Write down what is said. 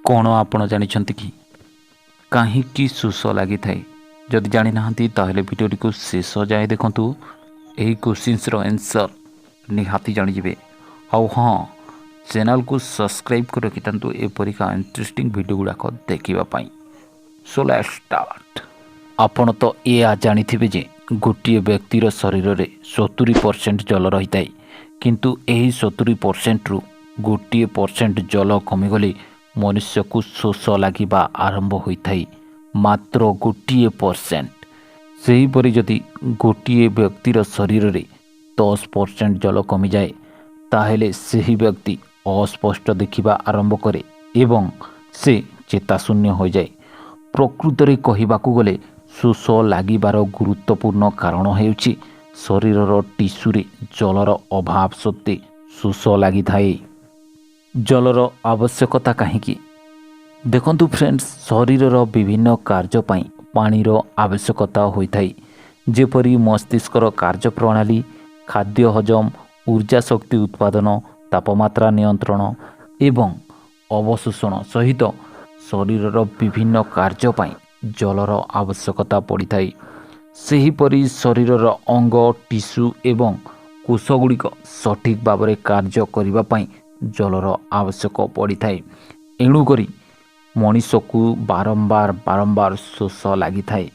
कौन आपण जानिछंती कि काहींकि शोष लगी थाए जदि जानी नाहंती ताहेले भिडियोटी को शेष जाए देखंतु एही क्वेश्चन्स रो आंसर निहाती जानिजिबे। आउ हाँ चैनल को सब्सक्राइब कर रखिथांतु एपरिका इंटरेस्टिंग वीडियो गुड़ाक देखिबा पाई। So let's start. आपण तो या जानिथिबे जे गोटे व्यक्तिर शरीर में 70% जल रही है किंतु एही 70% रु 1% जल कमिगले मनुष्य को शोष लगिबा आरंभ होता है मात्र 1%। सेहीपरि जदि गोटे व्यक्तिर शरीर में 10% जल कमी जाए ताहेले सेही व्यक्ति अस्पष्ट देखिबा आरंभ करे एवं से चेताशून्य हो जाए। प्रकृत में कहिबाकू गले शोष लागिबार गुरुत्वपूर्ण कारण हेउछि शरीरर टिश्यूरे जलर अभाव सत्वे शोष लागि थाए। जलर आवश्यकता कहीं देखंतु फ्रेंड्स शरीरर विभिन्न कार्य पाई पानीर आवश्यकता होता है जेपरी मस्तिष्कर कार्य प्रणाली खाद्य हजम ऊर्जा शक्ति उत्पादन तापमात्रा नियंत्रण एवं अवशोषण सहित शरीरर विभिन्न कार्य पाई जलर आवश्यकता पड़ी थाए। सेहीपरि शरीरर अंग टिश्यू एवं कोषगुड़िक सठिक भाव में कार्य करिबा पाई जलर आवश्यक पड़ी थाए। एणुकरी मनीष को बारंबार शोष लगी थाए।